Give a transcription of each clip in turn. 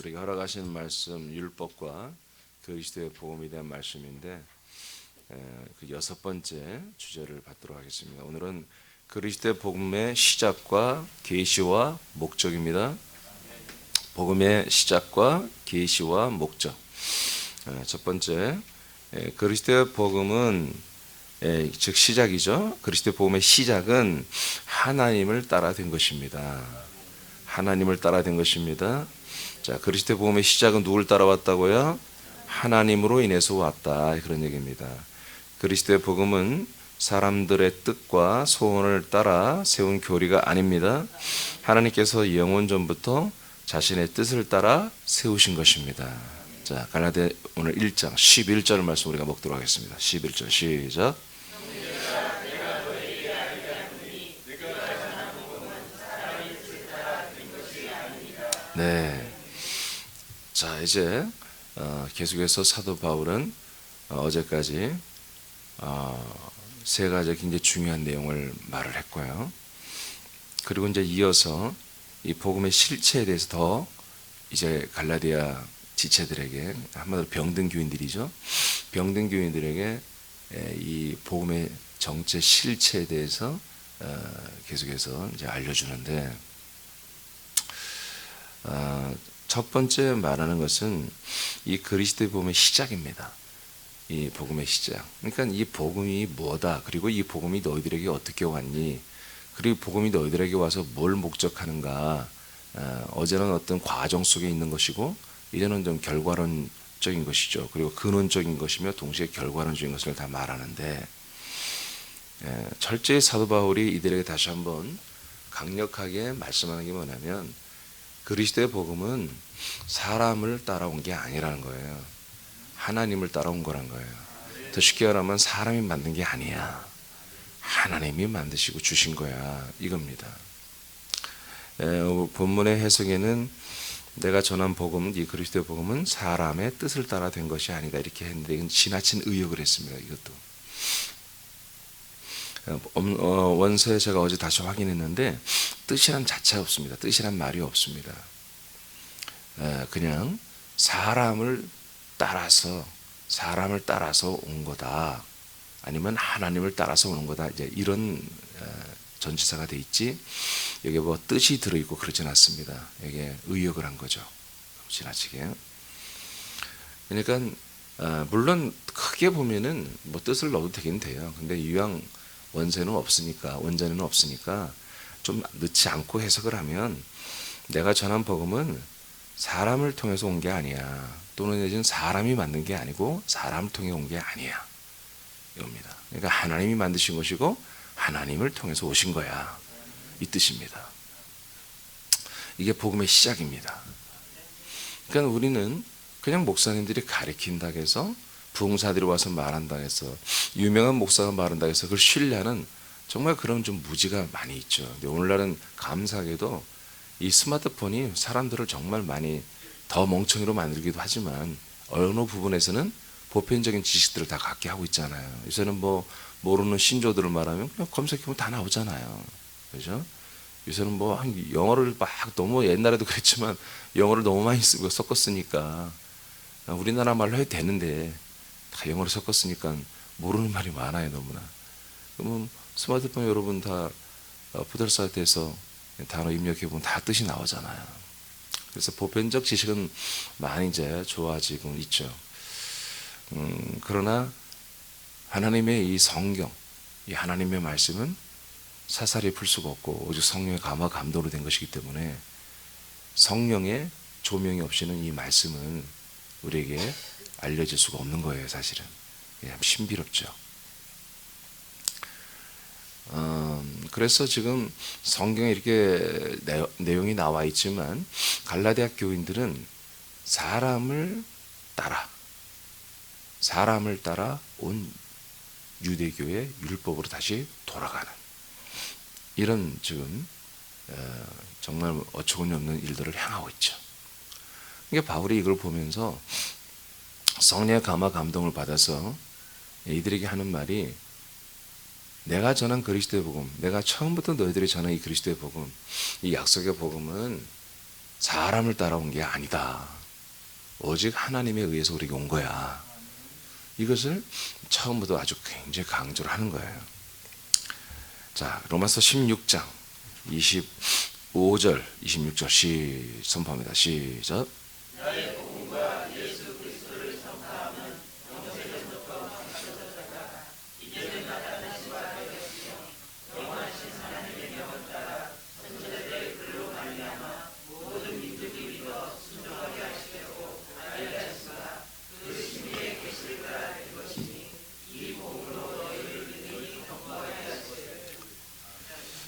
우리에게 허락하신 말씀 율법과 그리스도의 복음에 대한 말씀인데 그 여섯 번째 주제를 받도록 하겠습니다. 오늘은 그리스도의 복음의 시작과 계시와 목적입니다. 복음의 시작과 계시와 목적. 첫 번째, 그리스도의 복음은 즉 시작이죠. 그리스도의 복음의 시작은 하나님을 따라 된 것입니다. 하나님을 따라 된 것입니다. 자, 그리스도의 복음의 시작은 누굴 따라왔다고요? 하나님으로 인해서 왔다. 그런 얘기입니다. 그리스도의 복음은 사람들의 뜻과 소원을 따라 세운 교리가 아닙니다. 하나님께서 영원 전부터 자신의 뜻을 따라 세우신 것입니다. 자, 갈라디아 오늘 1장 11절 말씀 우리가 먹도록 하겠습니다. 11절 시작. 네. 자, 이제 계속해서 사도 바울은 어제까지 세 가지 굉장히 중요한 내용을 말을 했고요. 그리고 이제 이어서 이 복음의 실체에 대해서 더 이제 갈라디아 지체들에게, 한마디로 병든 교인들이죠. 병든 교인들에게 이 복음의 정체 실체에 대해서 계속해서 이제 알려주는데, 첫 번째 말하는 것은 이 그리스도의 복음의 시작입니다. 이 복음의 시작. 그러니까 이 복음이 뭐다. 그리고 이 복음이 너희들에게 어떻게 왔니? 그리고 복음이 너희들에게 와서 뭘 목적하는가. 어제는 어떤 과정 속에 있는 것이고 이제는 좀 결과론적인 것이죠. 그리고 근원적인 것이며 동시에 결과론적인 것을 다 말하는데, 철저히 사도 바울이 이들에게 다시 한번 강력하게 말씀하는 게 뭐냐면, 그리스도의 복음은 사람을 따라온 게 아니라는 거예요. 하나님을 따라온 거란 거예요. 더 쉽게 말하면 사람이 만든 게 아니야. 하나님이 만드시고 주신 거야. 이겁니다. 본문의 해석에는 내가 전한 복음, 이 그리스도의 복음은 사람의 뜻을 따라 된 것이 아니다. 이렇게 했는데 이건 지나친 의역을 했습니다. 이것도. 원서에 제가 어제 다시 확인했는데 뜻이란 자체가 없습니다. 뜻이란 말이 없습니다. 그냥 사람을 따라서 온 거다. 아니면 하나님을 따라서 오는 거다. 이제 이런 전치사가 돼 있지. 여기 뭐 뜻이 들어있고 그러진 않습니다. 이게 의역을 한 거죠. 지나치게. 그러니까 물론 크게 보면은 뭐 뜻을 넣어도 되긴 돼요. 근데 이왕 원전에는 없으니까 좀 넣지 않고 해석을 하면, 내가 전한 복음은 사람을 통해서 온 게 아니야. 또는 내지는 사람이 만든 게 아니고 사람을 통해 온 게 아니야. 이겁니다. 그러니까 하나님이 만드신 것이고 하나님을 통해서 오신 거야. 이 뜻입니다. 이게 복음의 시작입니다. 그러니까 우리는 그냥 목사님들이 가르친다고 해서, 부흥사들이 와서 말한다고 해서, 유명한 목사가 말한다고 해서 그걸 신뢰하는 정말 그런 좀 무지가 많이 있죠. 근데 오늘날은 감사하게도 이 스마트폰이 사람들을 정말 많이 더 멍청이로 만들기도 하지만 어느 부분에서는 보편적인 지식들을 다 갖게 하고 있잖아요. 요새는 뭐 모르는 신조들을 말하면 그냥 검색해보면 다 나오잖아요. 그죠? 요새는 뭐 영어를 막 너무, 옛날에도 그랬지만 영어를 너무 많이 쓰고 섞었으니까 우리나라 말로 해도 되는데 다 영어를 섞었으니까 모르는 말이 많아요. 너무나. 그러면 스마트폰 여러분 다 포털 사이트에서 단어 입력해보면 다 뜻이 나오잖아요. 그래서 보편적 지식은 많이 이제 좋아지고 있죠. 그러나 하나님의 이 성경, 이 하나님의 말씀은 사사리 풀 수가 없고 오직 성령의 감화 감동으로 된 것이기 때문에 성령의 조명이 없이는 이 말씀은 우리에게 알려질 수가 없는 거예요. 사실은. 참 신비롭죠. 그래서 지금 성경에 이렇게 내용이 나와 있지만 갈라디아 교인들은 사람을 따라 온 유대교의 율법으로 다시 돌아가는 이런 지금 정말 어처구니 없는 일들을 향하고 있죠. 그러니까 바울이 이걸 보면서 성령의 감화 감동을 받아서 이들에게 하는 말이, 내가 전한 그리스도의 복음, 내가 처음부터 너희들이 전한 이 그리스도의 복음, 이 약속의 복음은 사람을 따라온 게 아니다. 오직 하나님에 의해서 우리가 온 거야. 이것을 처음부터 아주 굉장히 강조를 하는 거예요. 자, 로마서 16장 25절 26절 선포합니다. 시작.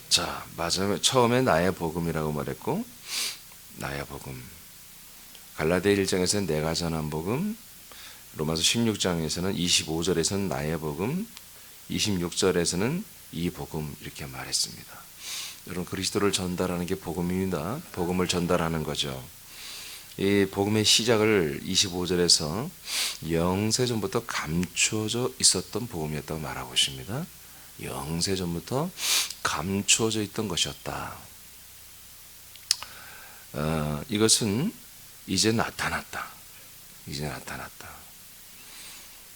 자, 맞아요. 처음에 나의 복음이라고 말했고, 나의 복음. 갈라디아 1장에서는 내가 전한 복음, 로마서 16장에서는 25절에서는 나의 복음, 26절에서는 이 복음 이렇게 말했습니다. 여러분, 그리스도를 전달하는 게 복음입니다. 복음을 전달하는 거죠. 이 복음의 시작을 25절에서 영세전부터 감추어져 있었던 복음이었다고 말하고 있습니다. 영세전부터 감추어져 있던 것이었다. 이것은 이제 나타났다. 이제 나타났다.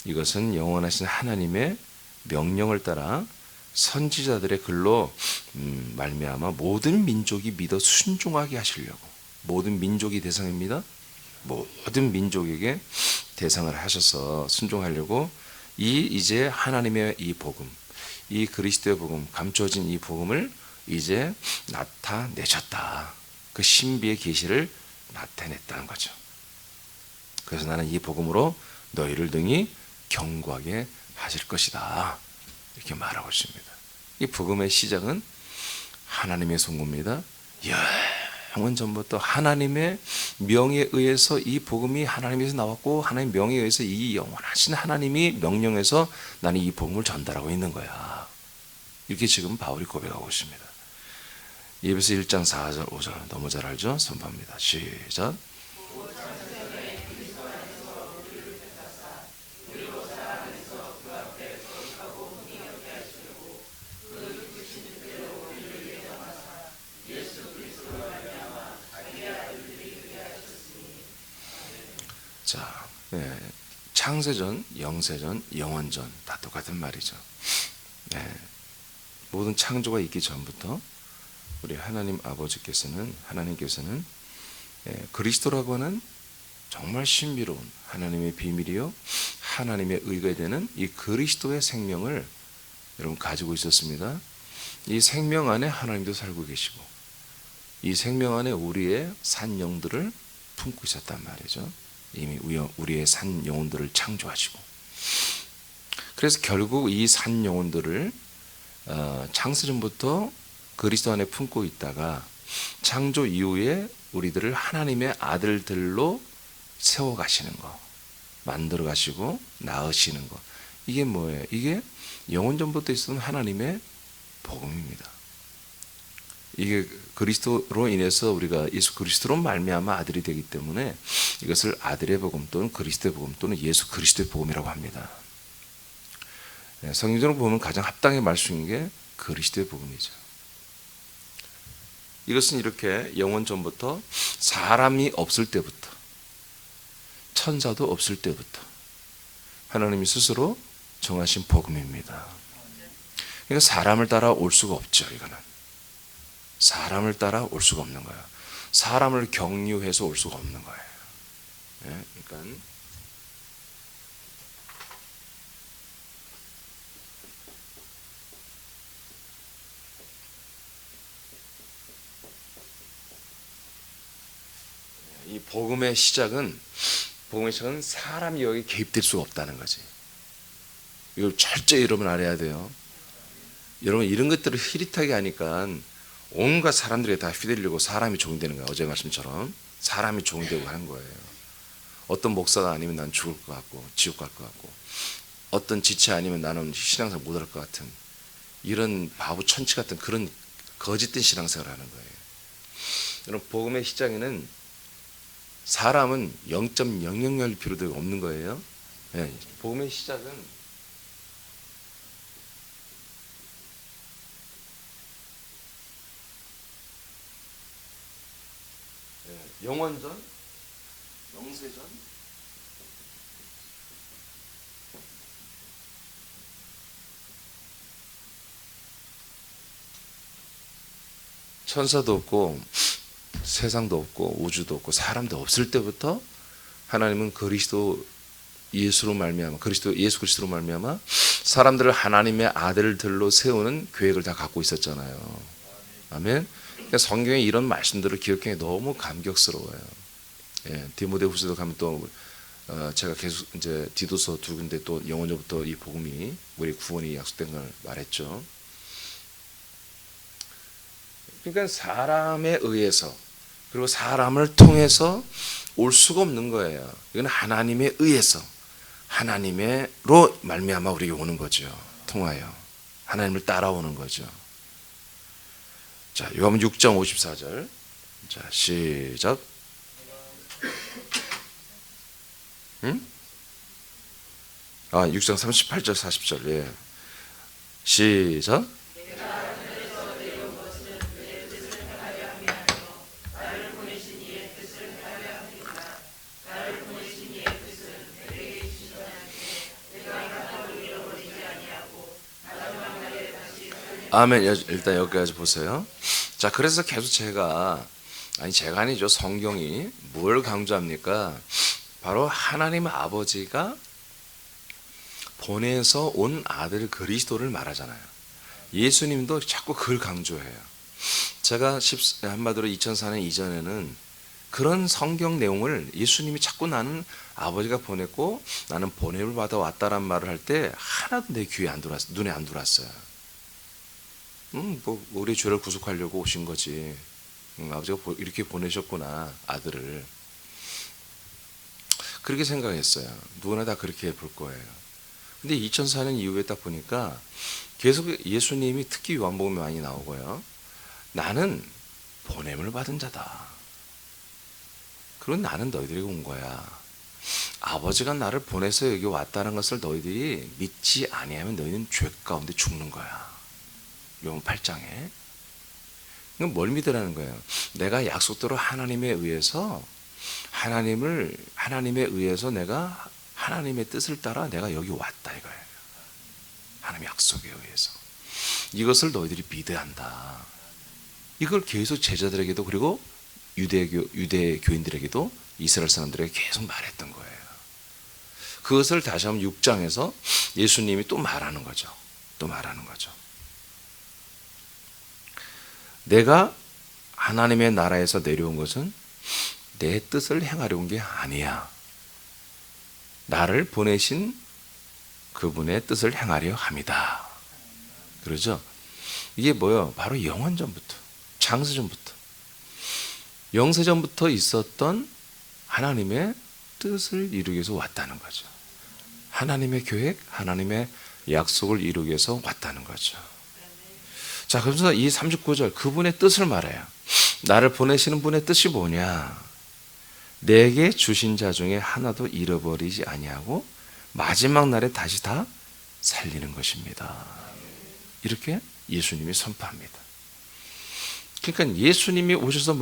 이것은 영원하신 하나님의 명령을 따라 선지자들의 글로 말미암아 모든 민족이 믿어 순종하게 하시려고. 모든 민족이 대상입니다. 모든 민족에게 대상을 하셔서 순종하려고 이제 하나님의 이 복음, 이 그리스도의 복음, 감춰진 이 복음을 이제 나타내셨다. 그 신비의 계시를 나타냈다는 거죠. 그래서 나는 이 복음으로 너희를 등이 견고하게 하실 것이다. 이렇게 말하고 있습니다. 이 복음의 시작은 하나님의 선고입니다. 영원 전부터 하나님의 명에 의해서 이 복음이 하나님에서 나왔고, 하나님의 명에 의해서 이 영원하신 하나님이 명령해서 나는 이 복음을 전달하고 있는 거야. 이렇게 지금 바울이 고백하고 있습니다. 에베소 1장 4절 5절 너무 잘 알죠? 선포합니다. 시작. 자, 창세전, 영세전, 영원전 다 똑같은 말이죠. 모든 창조가 있기 전부터 우리 하나님 아버지께서는, 하나님께서는 그리스도라고 하는 정말 신비로운 하나님의 비밀이요, 하나님의 의가 되는 이 그리스도의 생명을 여러분 가지고 있었습니다. 이 생명 안에 하나님도 살고 계시고, 이 생명 안에 우리의 산 영들을 품고 있었단 말이죠. 이미 우리의 산 영혼들을 창조하시고, 그래서 결국 이 산 영혼들을 창세전부터 그리스도 안에 품고 있다가 창조 이후에 우리들을 하나님의 아들들로 세워가시는 거, 만들어 가시고 낳으시는 거, 이게 뭐예요? 이게 영원전부터 있었던 하나님의 복음입니다. 이게 그리스도로 인해서 우리가 예수 그리스도로 말미암아 아들이 되기 때문에 이것을 아들의 복음 또는 그리스도의 복음 또는 예수 그리스도의 복음이라고 합니다. 성경적으로 보면 가장 합당의 말씀인 게 그리스도의 복음이죠. 이것은 이렇게 영원 전부터 사람이 없을 때부터, 천사도 없을 때부터 하나님이 스스로 정하신 복음입니다. 그러니까 사람을 따라 올 수가 없죠. 이거는 사람을 따라 올 수가 없는 거예요. 사람을 경유해서 올 수가 없는 거예요. 그러니까 이 복음의 시작은 사람이 여기 개입될 수가 없다는 거지. 이걸 철저히 여러분 알아야 돼요. 여러분 이런 것들을 흐릿하게 하니까 온갖 사람들이 다 휘둘리고 사람이 종이 되는 거예요. 어제 말씀처럼 사람이 종이 되고 하는 거예요. 어떤 목사가 아니면 난 죽을 것 같고 지옥 갈 것 같고, 어떤 지체 아니면 나는 신앙생활 못할 것 같은, 이런 바보 천치 같은 그런 거짓된 신앙생활을 하는 거예요. 여러분 복음의 시작에는 사람은 0.000일 필요도 없는 거예요. 복음의 시작은 영원전, 영세전, 천사도 없고 세상도 없고 우주도 없고 사람도 없을 때부터 하나님은 그리스도 예수로 말미암아 예수 그리스도로 말미암아 사람들을 하나님의 아들들로 세우는 계획을 다 갖고 있었잖아요. 아멘. 그러니까 성경에 이런 말씀들을 기억하기 너무 감격스러워요. 예, 디모데후서도 가면 또 제가 계속 이제 디도서 두 군데 또 영원전부터 이 복음이 우리 구원이 약속된 걸 말했죠. 그러니까 사람에 의해서 그리고 사람을 통해서 올 수가 없는 거예요. 이건 하나님에 의해서 하나님으로 말미암아 우리에게 오는 거죠. 통하여 하나님을 따라오는 거죠. 자, 요한복음 6장 54절. 자, 시작. 응? 6장 38절 40절. 예. 시작. 아멘. 일단 여기까지 보세요. 자, 그래서 계속 제가 아니죠. 성경이 뭘 강조합니까? 바로 하나님 아버지가 보내서 온 아들 그리스도를 말하잖아요. 예수님도 자꾸 그걸 강조해요. 제가 한마디로 2004년 이전에는 그런 성경 내용을 예수님이 자꾸 나는 아버지가 보냈고 나는 보냄을 받아 왔다란 말을 할 때 하나도 내 귀에 안 들어왔어요. 눈에 안 들어왔어요. 뭐 우리 죄를 구속하려고 오신 거지. 아버지가 이렇게 보내셨구나 아들을. 그렇게 생각했어요. 누구나 다 그렇게 볼 거예요. 근데 2004년 이후에 딱 보니까 계속 예수님이 특히 요한복음에 많이 나오고요. 나는 보냄을 받은 자다. 그리고 나는 너희들에게 온 거야. 아버지가 나를 보내서 여기 왔다는 것을 너희들이 믿지 아니하면 너희는 죄 가운데 죽는 거야. 요한 8장에. 이건 뭘 믿으라는 거예요? 내가 약속대로 하나님에 의해서 내가 하나님의 뜻을 따라 내가 여기 왔다 이거예요. 하나님의 약속에 의해서. 이것을 너희들이 믿어야 한다. 이걸 계속 제자들에게도 그리고 유대 교인들에게도 이스라엘 사람들에게 계속 말했던 거예요. 그것을 다시 한번 6장에서 예수님이 또 말하는 거죠. 내가 하나님의 나라에서 내려온 것은 내 뜻을 행하려 온 게 아니야. 나를 보내신 그분의 뜻을 행하려 합니다. 그러죠? 이게 뭐예요? 바로 영원전부터, 창세전부터, 영세전부터 있었던 하나님의 뜻을 이루기 위해서 왔다는 거죠. 하나님의 계획, 하나님의 약속을 이루기 위해서 왔다는 거죠. 자, 그래서 이 39절 그분의 뜻을 말해요. 나를 보내시는 분의 뜻이 뭐냐? 내게 주신 자 중에 하나도 잃어버리지 아니하고 마지막 날에 다시 다 살리는 것입니다. 이렇게 예수님이 선포합니다. 그러니까 예수님이 오셔서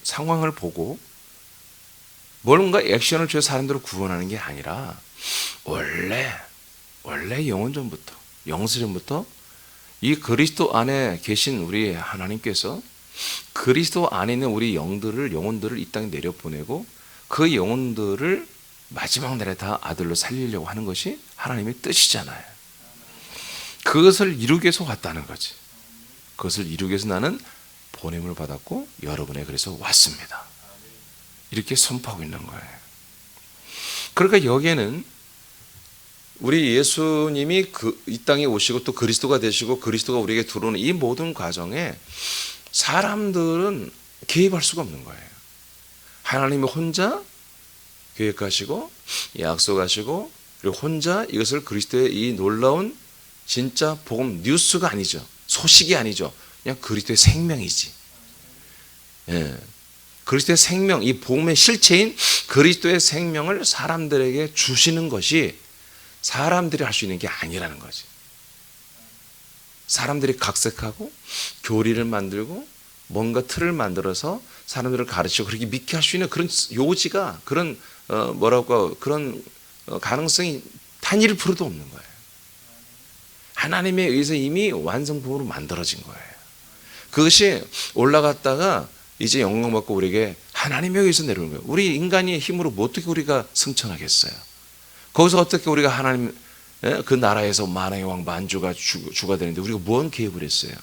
상황을 보고 뭔가 액션을 취해 사람들을 구원하는 게 아니라 원래 영원전부터, 영세전부터 이 그리스도 안에 계신 우리 하나님께서 그리스도 안에 있는 우리 영혼들을 이 땅에 내려보내고 그 영혼들을 마지막 날에 다 아들로 살리려고 하는 것이 하나님의 뜻이잖아요. 그것을 이루기 위해서 왔다는 거지. 그것을 이루기 위해서 나는 보냄을 받았고 여러분에 그래서 왔습니다. 이렇게 선포하고 있는 거예요. 그러니까 여기에는 우리 예수님이 이 땅에 오시고 또 그리스도가 되시고 그리스도가 우리에게 들어오는 이 모든 과정에 사람들은 개입할 수가 없는 거예요. 하나님이 혼자 계획하시고 약속하시고 그리고 혼자 이것을 그리스도의 이 놀라운 진짜 복음 뉴스가 아니죠. 소식이 아니죠. 그냥 그리스도의 생명이지. 예. 그리스도의 생명, 이 복음의 실체인 그리스도의 생명을 사람들에게 주시는 것이 사람들이 할 수 있는 게 아니라는 거지. 사람들이 각색하고 교리를 만들고 뭔가 틀을 만들어서 사람들을 가르치고 그렇게 믿게 할 수 있는 그런 요지가 그런 그런 가능성이 단 1%도 없는 거예요. 하나님에 의해서 이미 완성품으로 만들어진 거예요. 그것이 올라갔다가 이제 영광 받고 우리에게 하나님에 의해서 내려오는 거예요. 우리 인간의 힘으로 어떻게 우리가 승천하겠어요? 거기서 어떻게 우리가 하나님 그 나라에서 만왕의 왕 만주가 주가 되는데 우리가 뭔 개입을 했어요?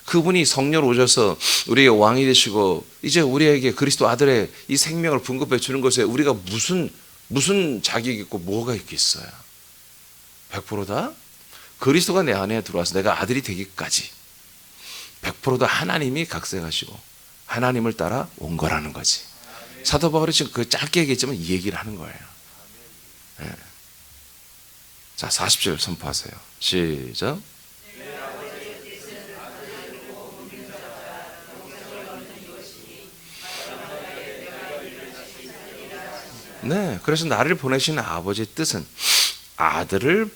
그분이 성령으로 오셔서 우리에게 왕이 되시고 이제 우리에게 그리스도 아들의 이 생명을 분급해 주는 것에 우리가 무슨 자격이 있고 뭐가 있겠어요? 100%다 그리스도가 내 안에 들어와서 내가 아들이 되기까지 100%다 하나님이 각색하시고 하나님을 따라 온 거라는 거지. 사도 바울이 지금 그 짧게 얘기했지만 이 얘기를 하는 거예요. 네. 자, 40절 선포하세요. 시작. 네, 그래서 나를 보내신 아버지의 뜻은 아들을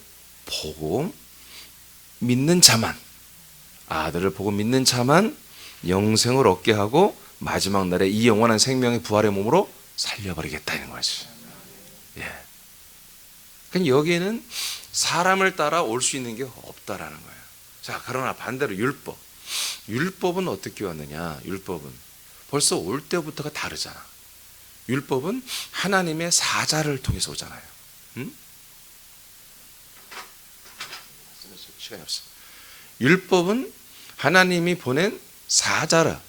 보고 믿는 자만, 아들을 보고 믿는 자만 영생을 얻게 하고 마지막 날에 이 영원한 생명의 부활의 몸으로 살려버리겠다는 거지. 예. 그러니까 여기에는 사람을 따라 올 수 있는 게 없다라는 거예요. 자, 그러나 반대로 율법은 어떻게 왔느냐? 율법은 벌써 올 때부터가 다르잖아. 율법은 하나님의 사자를 통해서 오잖아요. 응? 시간이 없어. 율법은 하나님이 보낸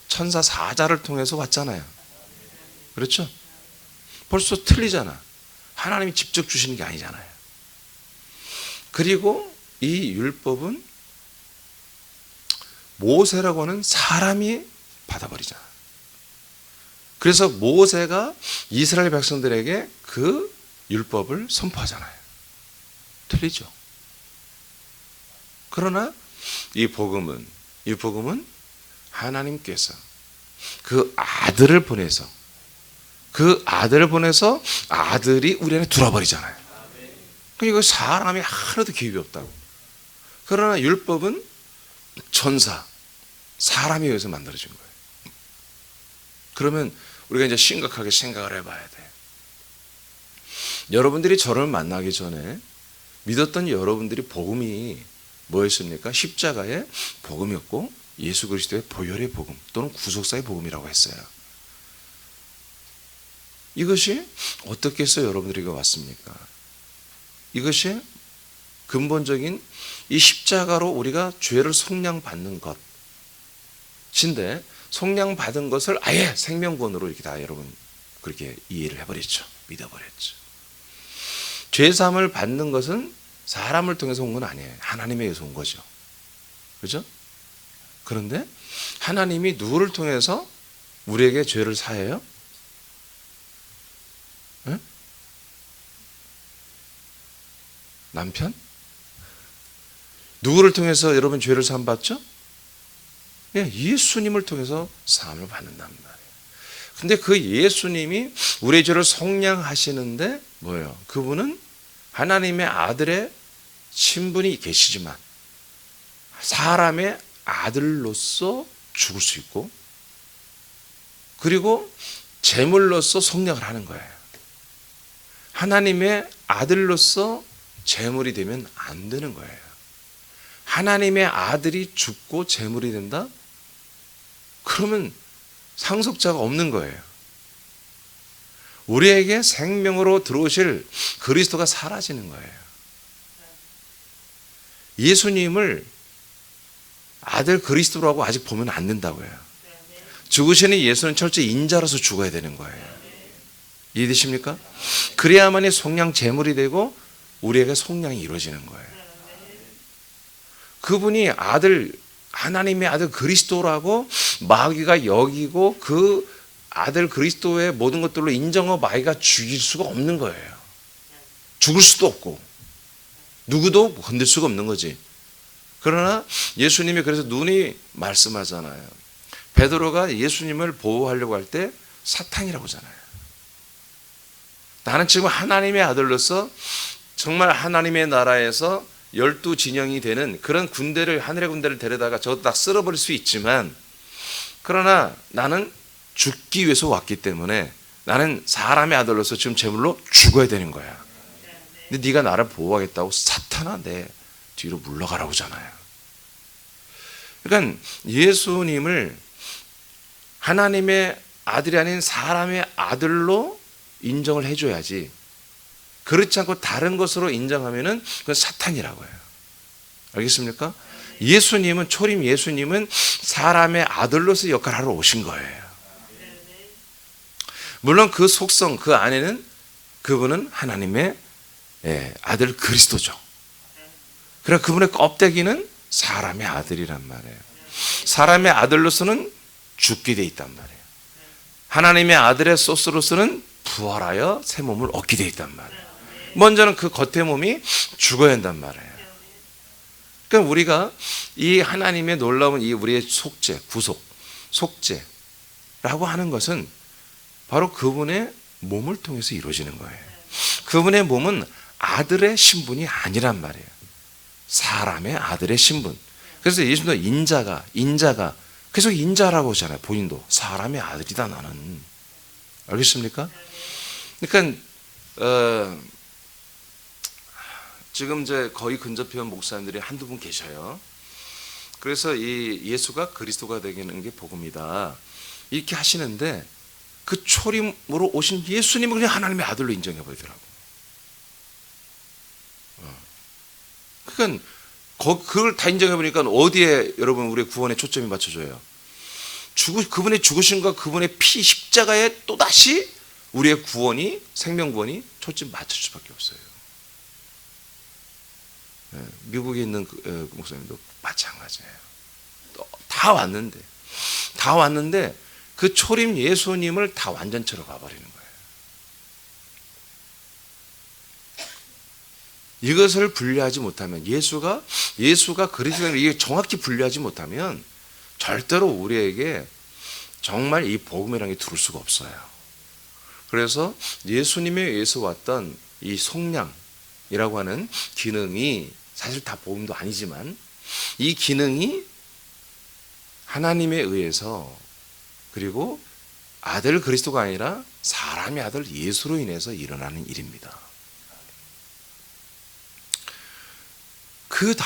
천사 사자를 통해서 왔잖아요. 그렇죠? 벌써 틀리잖아. 하나님이 직접 주시는 게 아니잖아요. 그리고 이 율법은 모세라고 하는 사람이 받아버리잖아. 그래서 모세가 이스라엘 백성들에게 그 율법을 선포하잖아요. 틀리죠? 그러나 이 복음은 하나님께서 그 아들을 보내서 아들이 우리 안에 들어버리잖아요. 그러니까 사람이 하나도 개입이 없다고. 그러나 율법은 천사, 사람에 의해서 만들어진 거예요. 그러면 우리가 이제 심각하게 생각을 해봐야 돼. 여러분들이 저를 만나기 전에 믿었던 여러분들이 복음이 뭐였습니까? 십자가의 복음이었고 예수 그리스도의 보혈의 복음 또는 구속사의 복음이라고 했어요. 이것이 어떻게 해서 여러분들에게 왔습니까? 이것이 근본적인 이 십자가로 우리가 죄를 속량받는 것인데 속량받은 것을 아예 생명권으로 이렇게 다 여러분 그렇게 이해를 해버렸죠. 믿어버렸죠. 죄사함을 받는 것은 사람을 통해서 온 건 아니에요. 하나님에 의해서 온 거죠. 그렇죠? 그런데 하나님이 누구를 통해서 우리에게 죄를 사해요? 네? 남편? 누구를 통해서 여러분 죄를 사함 받죠? 예, 예수님을 통해서 사함을 받는단 말이에요. 근데 그 예수님이 우리의 죄를 속량하시는데 뭐예요? 그분은 하나님의 아들의 신분이 계시지만 사람의 아들로서 죽을 수 있고 그리고 제물로서 속량을 하는 거예요. 하나님의 아들로서 제물이 되면 안 되는 거예요. 하나님의 아들이 죽고 제물이 된다? 그러면 상속자가 없는 거예요. 우리에게 생명으로 들어오실 그리스도가 사라지는 거예요. 예수님을 아들 그리스도라고 아직 보면 안 된다고요. 죽으시는 예수는 철저히 인자로서 죽어야 되는 거예요. 이해되십니까? 그래야만이 속량 제물이 되고 우리에게 속량이 이루어지는 거예요. 그분이 하나님의 아들 그리스도라고 마귀가 여기고 그 아들 그리스도의 모든 것들로 인정하고 마귀가 죽일 수가 없는 거예요. 죽을 수도 없고 누구도 건들 수가 없는 거지. 그러나 예수님이 그래서 눈이 말씀하잖아요. 베드로가 예수님을 보호하려고 할 때 사탄이라고 하잖아요. 나는 지금 하나님의 아들로서 정말 하나님의 나라에서 12진영이 되는 그런 군대를 하늘의 군대를 데려다가 저거 딱 쓸어버릴 수 있지만 그러나 나는 죽기 위해서 왔기 때문에 나는 사람의 아들로서 지금 제물로 죽어야 되는 거야. 근데 네가 나를 보호하겠다고 사탄아 내 뒤로 물러가라고 하잖아요. 그러니까 예수님을 하나님의 아들이 아닌 사람의 아들로 인정을 해줘야지, 그렇지 않고 다른 것으로 인정하면은 그건 사탄이라고 해요. 알겠습니까? 예수님은, 초림 예수님은 사람의 아들로서 역할을 하러 오신 거예요. 물론 그 속성, 그 안에는 그분은 하나님의 아들 그리스도죠. 그러나 그분의 껍데기는 사람의 아들이란 말이에요. 사람의 아들로서는 죽게 돼 있단 말이에요. 하나님의 아들의 소스로서는 부활하여 새 몸을 얻게 돼 있단 말이에요. 먼저는 그 겉의 몸이 죽어야 한단 말이에요. 그러니까 우리가 이 하나님의 놀라운 이 우리의 속죄, 구속, 속죄라고 하는 것은 바로 그분의 몸을 통해서 이루어지는 거예요. 그분의 몸은 아들의 신분이 아니란 말이에요. 사람의 아들의 신분. 그래서 예수님도 인자가 계속 인자라고 하잖아요. 본인도 사람의 아들이다 나는. 알겠습니까? 그러니까 지금 이제 거의 근접해 온 목사님들이 한두 분 계셔요. 그래서 이 예수가 그리스도가 되는 게 복음이다 이렇게 하시는데, 그 초림으로 오신 예수님을 그냥 하나님의 아들로 인정해 버리더라고. 그러니까 그걸 다 인정해 보니까 어디에 여러분 우리의 구원에 초점이 맞춰져요? 그분의 죽으심과 그분의 피 십자가에 또다시 우리의 구원이, 생명 구원이 초점 맞출 수밖에 없어요. 미국에 있는 목사님도 마찬가지예요. 다 왔는데 그 초림 예수님을 다 완전체로 가버리는 거예요. 이것을 분리하지 못하면, 예수가 그리스도를 이게 정확히 분리하지 못하면 절대로 우리에게 정말 이 복음이라는 게 들어올 수가 없어요. 그래서 예수님에 의해서 왔던 이 속량이라고 하는 기능이 사실 다 복음도 아니지만, 이 기능이 하나님에 의해서, 그리고 아들 그리스도가 아니라 사람의 아들 예수로 인해서 일어나는 일입니다. 그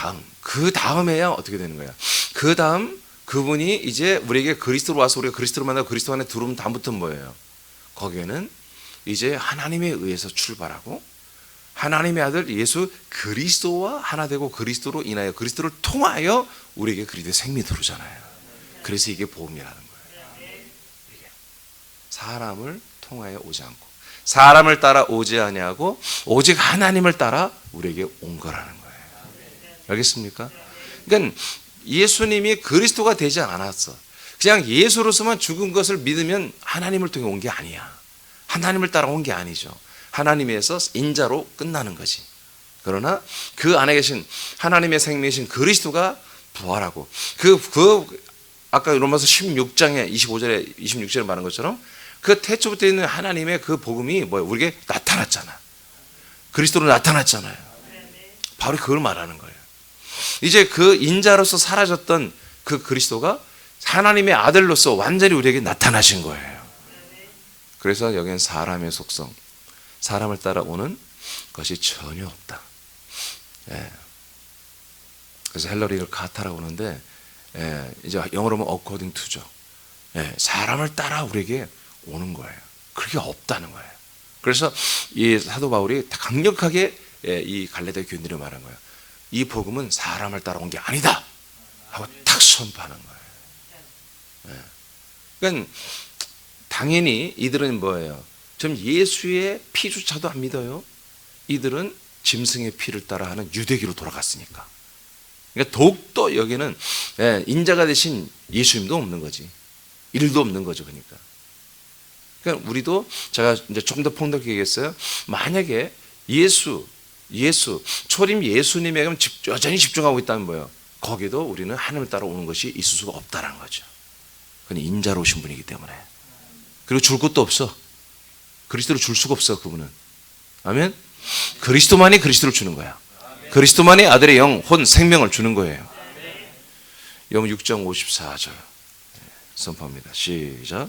다음에야 어떻게 되는 거야? 그 다음 그분이 이제 우리에게 그리스도로 와서 우리가 그리스도로 만나고 그리스도 안에 들어오면 다음부터는 뭐예요? 거기에는 이제 하나님에 의해서 출발하고 하나님의 아들 예수 그리스도와 하나 되고 그리스도로 인하여, 그리스도를 통하여 우리에게 그리스도의 생명이 들어오잖아요. 그래서 이게 복음이라는 거예요. 이게 사람을 통하여 오지 않고, 사람을 따라 오지 아니하고 오직 하나님을 따라 우리에게 온 거라는 거예요. 알겠습니까? 그러니까 예수님이 그리스도가 되지 않았어. 그냥 예수로서만 죽은 것을 믿으면 하나님을 통해 온 게 아니야. 하나님을 따라 온 게 아니죠. 하나님에서 인자로 끝나는 거지. 그러나 그 안에 계신 하나님의 생명이신 그리스도가 부활하고, 아까 로마서 16장에 25절에 26절에 말한 것처럼 그 태초부터 있는 하나님의 그 복음이 우리에게 나타났잖아. 그리스도로 나타났잖아요. 바로 그걸 말하는 거예요. 이제 그 인자로서 사라졌던 그 그리스도가 하나님의 아들로서 완전히 우리에게 나타나신 거예요. 그래서 여기는 사람의 속성, 사람을 따라오는 것이 전혀 없다. 그래서 헬러로 이걸 카타라고 하는데, 이제 영어로 하면 according to죠. 사람을 따라 우리에게 오는 거예요. 그게 없다는 거예요. 그래서 이 사도 바울이 강력하게 이 갈라디아 교인들이 말한 거예요. 이 복음은 사람을 따라온 게 아니다 하고 탁 선포하는 거예요. 그러니까 당연히 이들은 뭐예요? 좀 예수의 피조차도 안 믿어요. 이들은 짐승의 피를 따라하는 유대교로 돌아갔으니까. 그러니까 더욱더 여기는 인자가 되신 예수님도 없는 거지. 일도 없는 거죠. 그러니까 우리도 제가 이제 좀 더 폭넓게 얘기했어요. 만약에 예수 초림 예수님에 여전히 집중하고 있다면 뭐예요? 거기도 우리는 하나님을 따라 오는 것이 있을 수가 없다는 거죠. 그건 인자로 오신 분이기 때문에. 그리고 줄 것도 없어. 그리스도를 줄 수가 없어. 그분은. 아멘. 그리스도만이 그리스도를 주는 거야. 그리스도만이 아들의 영, 혼, 생명을 주는 거예요. 영 6장 54절. 선포합니다. 시작.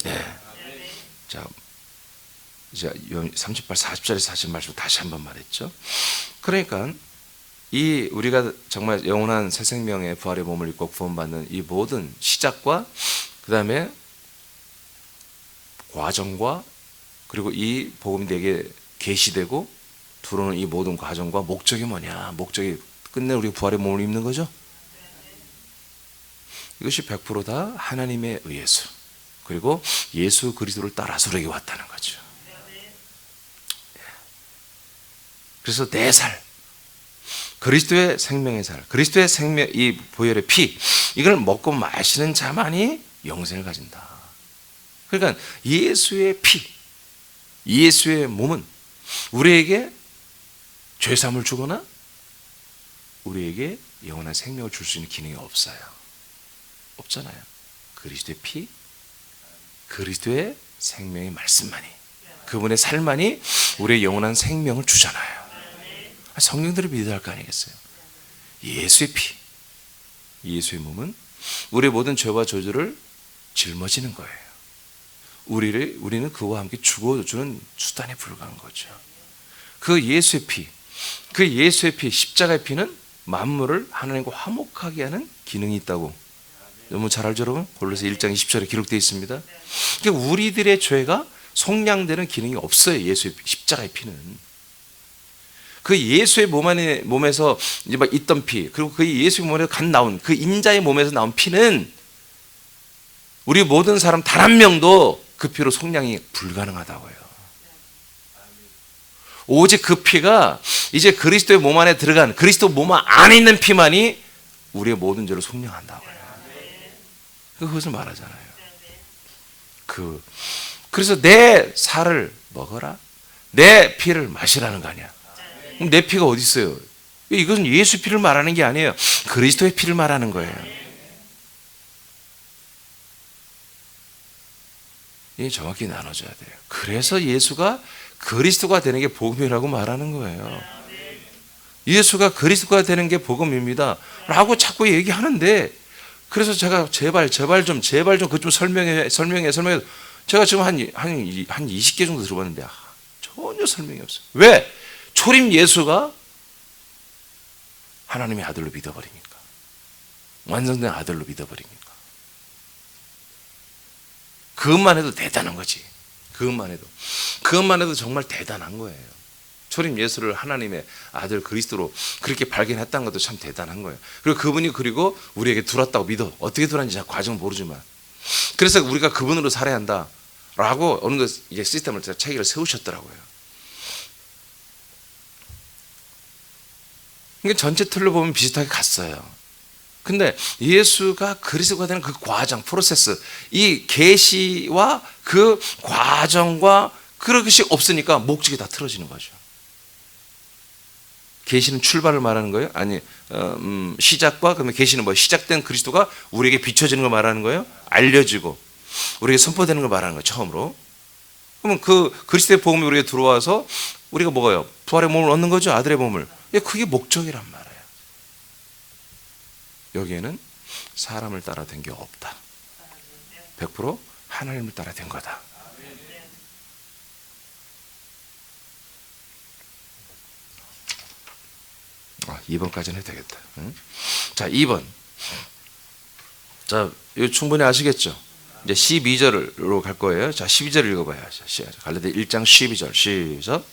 네. 자, 이제 38, 40절에서 사실 말씀 다시 한번 말했죠. 그러니까 이 우리가 정말 영원한 새 생명의 부활의 몸을 입고 구원받는 이 모든 시작과 그 다음에 과정과 그리고 이 복음이 내게 계시되고 들어오는 이 모든 과정과 목적이 뭐냐? 목적이 끝내 우리 부활의 몸을 입는 거죠. 이것이 100%다 하나님에 의해서 그리고 예수 그리스도를 따라서 우리에게 왔다는 거죠. 그래서 내 살, 그리스도의 생명의 살, 그리스도의 생명, 이 보혈의 피, 이걸 먹고 마시는 자만이 영생을 가진다. 그러니까 예수의 피, 예수의 몸은 우리에게 죄사함을 주거나 우리에게 영원한 생명을 줄 수 있는 기능이 없어요. 없잖아요. 그리스도의 피, 그리스도의 생명의 말씀만이, 그분의 삶만이 우리의 영원한 생명을 주잖아요. 성령들이 믿어야 할 거 아니겠어요? 예수의 피, 예수의 몸은 우리의 모든 죄와 저주를 짊어지는 거예요. 우리는 그와 함께 죽어주는 수단에 불과한 거죠. 그 예수의 피, 그 예수의 피, 십자가의 피는 만물을 하나님과 화목하게 하는 기능이 있다고 너무 잘 알죠, 여러분? 골로새 1장 20절에 기록되어 있습니다. 그러니까 우리들의 죄가 속량되는 기능이 없어요. 예수의 십자가의 피는. 그 예수의 몸에서 이제 막 있던 피, 그리고 그 예수의 몸에서 간 나온 그 인자의 몸에서 나온 피는 우리 모든 사람 단 한 명도 그 피로 속량이 불가능하다고요. 오직 그 피가 이제 그리스도의 몸 안에 들어간 그리스도 몸 안에 있는 피만이 우리의 모든 죄를 속량한다고요. 그것을 말하잖아요. 그래서 내 살을 먹어라, 내 피를 마시라는 거 아니야. 그럼 내 피가 어디 있어요? 이것은 예수 피를 말하는 게 아니에요. 그리스도의 피를 말하는 거예요. 이게 정확히 나눠져야 돼요. 그래서 예수가 그리스도가 되는 게 복음이라고 말하는 거예요. 예수가 그리스도가 되는 게 복음입니다 라고 자꾸 얘기하는데, 그래서 제가 제발 좀 그것 좀 설명해. 제가 지금 한 20개 정도 들어봤는데 전혀 설명이 없어요. 왜? 초림 예수가 하나님의 아들로 믿어버리니까, 완성된 아들로 믿어버리니까. 그것만 해도 대단한 거지. 그것만 해도 정말 대단한 거예요. 초림 예수를 하나님의 아들 그리스도로 그렇게 발견했다는 것도 참 대단한 거예요. 그리고 그분이 그리고 우리에게 들어왔다고 믿어. 어떻게 들어왔는지 과정은 모르지만, 그래서 우리가 그분으로 살아야 한다라고 어느 것 이제 시스템을 체계를 세우셨더라고요. 그러니까 전체 틀로 보면 비슷하게 갔어요. 근데 예수가 그리스도가 되는 그 과정, 프로세스, 이 계시와 그 과정과 그것이 없으니까 목적이 다 틀어지는 거죠. 계시는 출발을 말하는 거예요? 아니, 시작과, 그러면 계시는 뭐예요? 시작된 그리스도가 우리에게 비춰지는 걸 말하는 거예요? 알려지고 우리에게 선포되는 걸 말하는 거예요, 처음으로. 그러면 그 그리스도의 복음이 우리에게 들어와서 우리가 뭐가요? 부활의 몸을 얻는 거죠, 아들의 몸을. 그게 목적이란 말이에요. 여기에는 사람을 따라 된 게 없다. 100% 하나님을 따라 된 거다. 2번까지는 해도 되겠다. 응? 자, 2번. 자, 이거 충분히 아시겠죠? 이제 12절로 갈 거예요. 자, 12절 읽어봐요. 갈라디아 1장 12절 시작.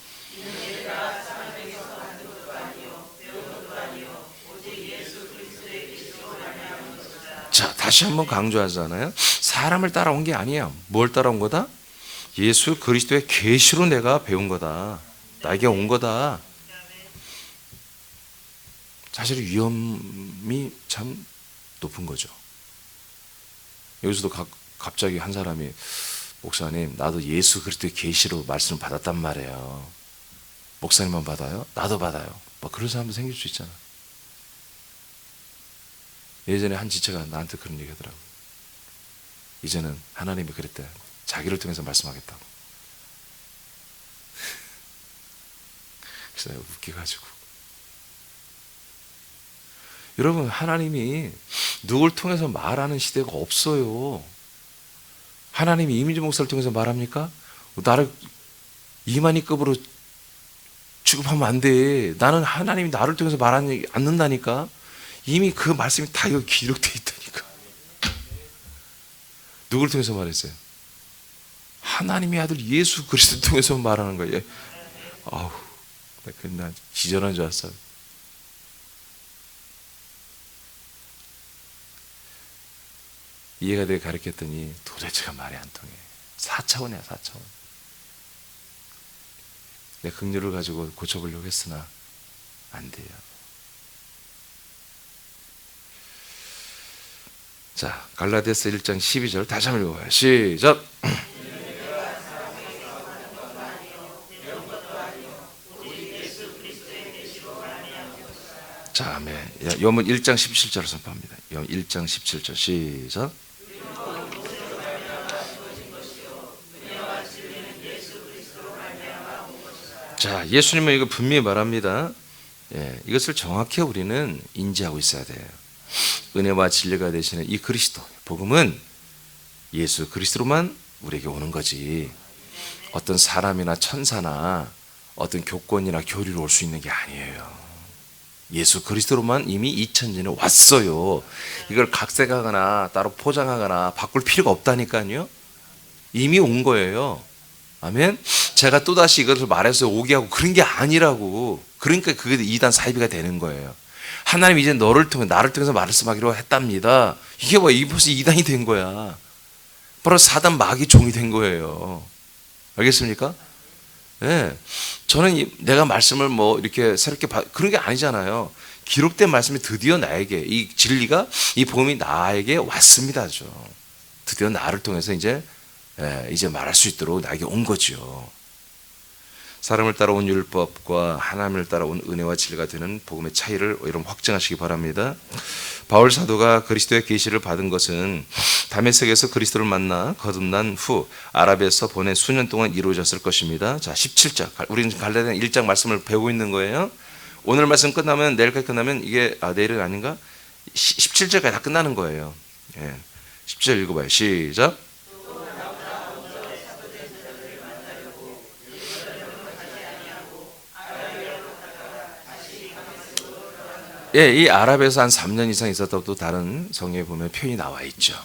자, 다시 한번 강조하잖아요. 사람을 따라온 게 아니야. 뭘 따라온 거다? 예수 그리스도의 계시로 내가 배운 거다. 나에게 온 거다. 사실 위험이 참 높은 거죠. 여기서도 갑자기 한 사람이, 목사님, 나도 예수 그리스도의 계시로 말씀을 받았단 말이에요. 목사님만 받아요? 나도 받아요. 뭐 그런 사람도 생길 수 있잖아. 예전에 한 지체가 나한테 그런 얘기 하더라고요. 이제는 하나님이 그랬대. 자기를 통해서 말씀하겠다고. 그래서 웃겨가지고. 여러분, 하나님이 누굴 통해서 말하는 시대가 없어요. 하나님이 이민주 목사를 통해서 말합니까? 나를 이만희급으로 취급하면 안 돼. 나는 하나님이 나를 통해서 말하지 않는다니까. 이미 그 말씀이 다 여기 기록되어 있다니까. 누굴 통해서 말했어요? 하나님의 아들 예수 그리스도 통해서 말하는 거예요. 아우, 나 기절한 줄 알았어. 이해가 되게 가르쳤더니 도대체가 말이 안 통해. 4차원이야, 4차원. 내 긍휼을 가지고 고쳐보려고 했으나 안 돼요. 자, 갈라디아서 1장 12절 다시 한번 읽어봐요. 시작. 자, 아멘. 요문 1장 17절을 선포합니다. 1장 17절 시작. 자, 예수님은 이거 분명히 말합니다. 예, 이것을 정확히 우리는 인지하고 있어야 돼요. 은혜와 진리가 되시는 이 그리스도, 복음은 예수 그리스도로만 우리에게 오는 거지, 어떤 사람이나 천사나 어떤 교권이나 교리로 올 수 있는 게 아니에요. 예수 그리스도로만 이미 2000년에 왔어요. 이걸 각색하거나 따로 포장하거나 바꿀 필요가 없다니까요. 이미 온 거예요. 아멘. 제가 또다시 이것을 말해서 오게 하고 그런 게 아니라고. 그러니까 그게 이단 사이비가 되는 거예요. 하나님 이제 너를 통해 나를 통해서 말씀하기로 했답니다. 이게 뭐 이 벌써 이단이 된 거야. 바로 사단 마귀 종이 된 거예요. 알겠습니까? 네. 저는 내가 말씀을 뭐 이렇게 새롭게 그런 게 아니잖아요. 기록된 말씀이 드디어 나에게, 이 진리가, 이 복음이 나에게 왔습니다죠. 드디어 나를 통해서 이제 말할 수 있도록 나에게 온 거죠. 사람을 따라온 율법과 하나님을 따라온 은혜와 진리가 되는 복음의 차이를 여러분 확증하시기 바랍니다. 바울 사도가 그리스도의 계시를 받은 것은 다메섹에서 그리스도를 만나 거듭난 후 아랍에서 보낸 수년 동안 이루어졌을 것입니다. 자, 17절. 우리는 갈라디아 1장 말씀을 배우고 있는 거예요. 오늘 말씀 끝나면, 내일까지 끝나면 이게 내일은 아닌가? 17절까지 다 끝나는 거예요. 예. 17절 읽어봐요. 시작. 예, 이 아랍에서 한 3년 이상 있었다고 또 다른 성경에 보면 표현이 나와 있죠.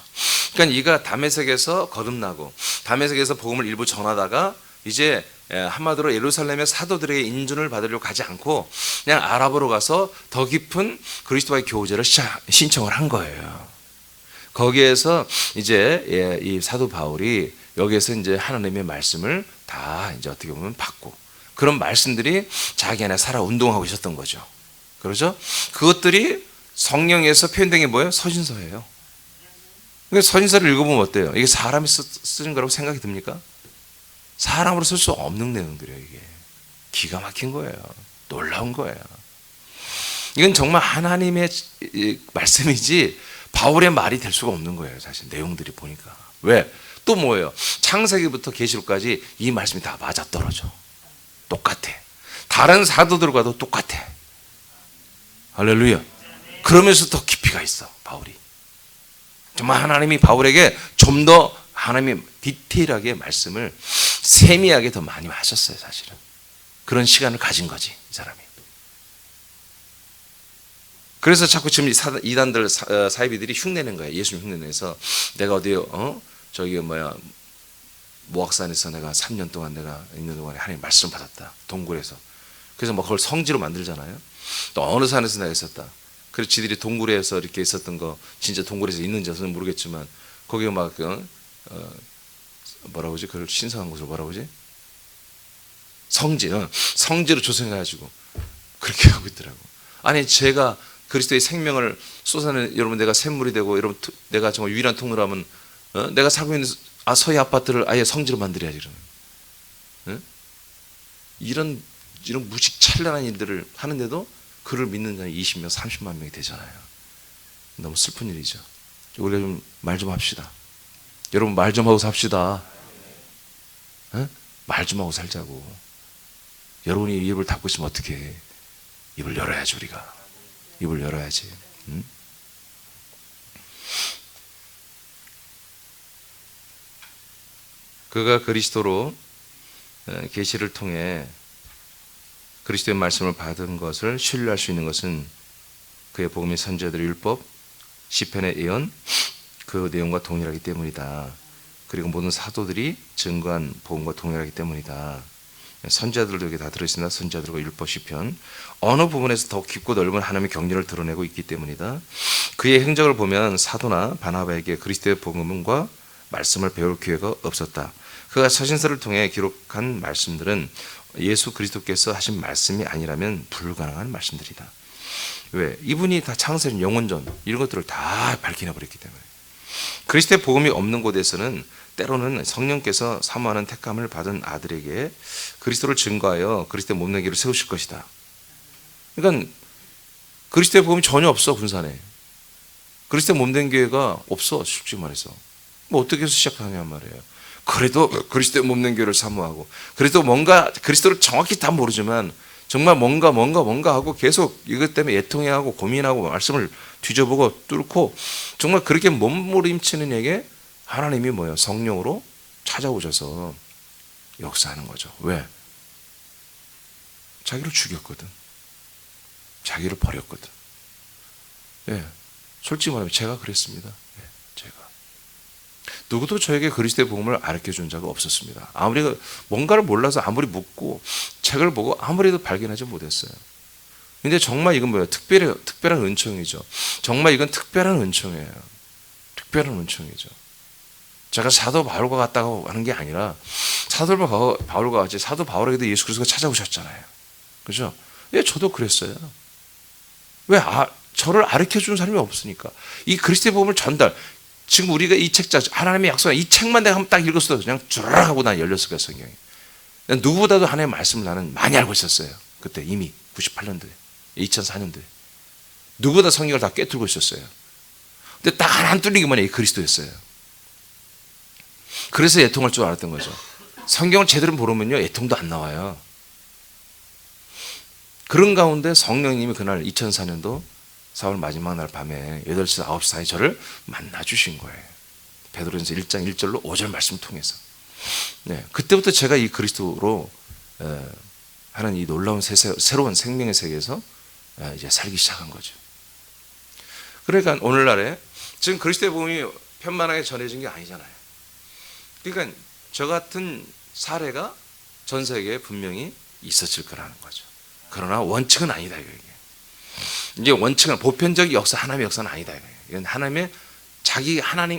그러니까 이가 다메섹에서 거듭나고 다메섹에서 복음을 일부 전하다가 이제 한마디로 예루살렘의 사도들에게 인준을 받으려고 가지 않고 그냥 아랍으로 가서 더 깊은 그리스도와의 교제를 신청을 한 거예요. 거기에서 이제 이 사도 바울이 여기에서 이제 하나님의 말씀을 다 이제 어떻게 보면 받고, 그런 말씀들이 자기 안에 살아 운동하고 있었던 거죠. 그렇죠? 그것들이 성령에서 표현된 게 뭐예요? 서신서예요. 그러니까 서신서를 읽어보면 어때요? 이게 사람이 쓰는 거라고 생각이 듭니까? 사람으로 쓸 수 없는 내용들이에요. 이게 기가 막힌 거예요. 놀라운 거예요. 이건 정말 하나님의 말씀이지 바울의 말이 될 수가 없는 거예요. 사실 내용들이 보니까. 왜? 또 뭐예요? 창세기부터 계시록까지 이 말씀이 다 맞아떨어져. 똑같아. 다른 사도들과도 똑같아. 할렐루야. 그러면서 더 깊이가 있어, 바울이. 정말 하나님이 바울에게 좀 더 하나님이 디테일하게 말씀을 세미하게 더 많이 하셨어요, 사실은. 그런 시간을 가진 거지, 이 사람이. 그래서 자꾸 지금 이단들 사이비들이 흉내낸 거예요. 예수님 흉내내서 내가 모악산에서 내가 3년 동안 내가 있는 동안에 하나님 말씀 받았다. 동굴에서. 그래서 뭐 그걸 성지로 만들잖아요. 또 어느 산에서 내가 있었다. 그래서 지들이 동굴에서 이렇게 있었던 거 진짜 동굴에서 있는지는 모르겠지만 거기에 막 뭐라고 하지? 그걸 신성한 곳을 뭐라고 하지? 성지로 조성해가지고 그렇게 하고 있더라고. 아니 제가 그리스도의 생명을 쏟아내, 여러분 내가 샘물이 되고, 여러분 내가 정말 유일한 통로로 하면 내가 살고 있는 서해 아파트를 아예 성지로 만들어야지 그러면. 이런 무식 찬란한 일들을 하는데도 그를 믿는 자는 20명, 30만 명이 되잖아요. 너무 슬픈 일이죠. 우리가 좀 말 좀 합시다. 여러분 말 좀 하고 삽시다. 말 좀 하고 살자고. 여러분이 입을 닫고 있으면 어떻게 해? 입을 열어야지 우리가. 입을 열어야지. 그가 그리스도로 계시를 통해 그리스도의 말씀을 받은 것을 신뢰할 수 있는 것은 그의 복음의 선지자들의 율법, 시편의 예언, 그 내용과 동일하기 때문이다. 그리고 모든 사도들이 증거한 복음과 동일하기 때문이다. 선지자들도 여기 다 들어있습니다. 선지자들과 율법, 시편. 어느 부분에서 더 깊고 넓은 하나님의 경륜을 드러내고 있기 때문이다. 그의 행적을 보면 사도나 바나바에게 그리스도의 복음과 말씀을 배울 기회가 없었다. 그가 서신서를 통해 기록한 말씀들은 예수 그리스도께서 하신 말씀이 아니라면 불가능한 말씀들이다. 왜? 이분이 다 창세전, 영원전 이런 것들을 다 밝혀내버렸기 때문에. 그리스도의 복음이 없는 곳에서는 때로는 성령께서 사모하는 택함을 받은 아들에게 그리스도를 증거하여 그리스도의 몸된 길을 세우실 것이다. 그러니까 그리스도의 복음이 전혀 없어. 군산에 그리스도의 몸된 교회가 없어. 솔직히 말해서 뭐 어떻게 해서 시작하냐 말이에요. 그래도 그리스도의 몸된 교회를 사모하고, 그래도 뭔가 그리스도를 정확히 다 모르지만 정말 뭔가 하고 계속 이것 때문에 애통해하고 고민하고 말씀을 뒤져보고 뚫고 정말 그렇게 몸부림치는 에게 하나님이 뭐예요? 성령으로 찾아오셔서 역사하는 거죠. 왜? 자기를 죽였거든. 자기를 버렸거든. 예, 솔직히 말하면 제가 그랬습니다. 예, 제가. 누구도 저에게 그리스도의 복음을 가르쳐준 자가 없었습니다. 아무리 뭔가를 몰라서 아무리 묻고 책을 보고 아무리도 발견하지 못했어요. 근데 정말 이건 뭐예요? 특별한 은총이죠. 정말 이건 특별한 은총이에요. 특별한 은총이죠. 제가 사도 바울과 같다고 하는 게 아니라 사도 바울과 같이 사도 바울에게도 예수 그리스도가 찾아오셨잖아요. 그죠? 예, 저도 그랬어요. 왜? 저를 가르쳐준 사람이 없으니까. 이 그리스도의 복음을 전달. 지금 우리가 이 책자, 하나님의 약속한 이 책만 내가 한번 딱 읽었어도 그냥 쭈르륵 하고 난 열렸을 거야, 성경이. 누구보다도 하나님의 말씀을 나는 많이 알고 있었어요. 그때 이미 98년도에, 2004년도에. 누구보다 성경을 다 꿰뚫고 있었어요. 근데 딱 하나 안 뚫리기만 해, 이 그리스도였어요. 그래서 애통할 줄 알았던 거죠. 성경을 제대로 모르면요, 애통도 안 나와요. 그런 가운데 성령님이 그날 2004년도 4월 마지막 날 밤에 8시, 9시 사이 저를 만나주신 거예요. 베드로전서 1장 1절로 5절 말씀 통해서. 네, 그때부터 제가 이 그리스도로 하는 이 놀라운 새로운 생명의 세계에서 이제 살기 시작한 거죠. 그러니까 오늘날에 지금 그리스도의 복음이 편만하게 전해진 게 아니잖아요. 그러니까 저 같은 사례가 전 세계에 분명히 있었을 거라는 거죠. 그러나 원칙은 아니다 이게. 이제 원칙은 보편적 역사, 하나님의 역사는 아니다 이거예요. 이건 하나님의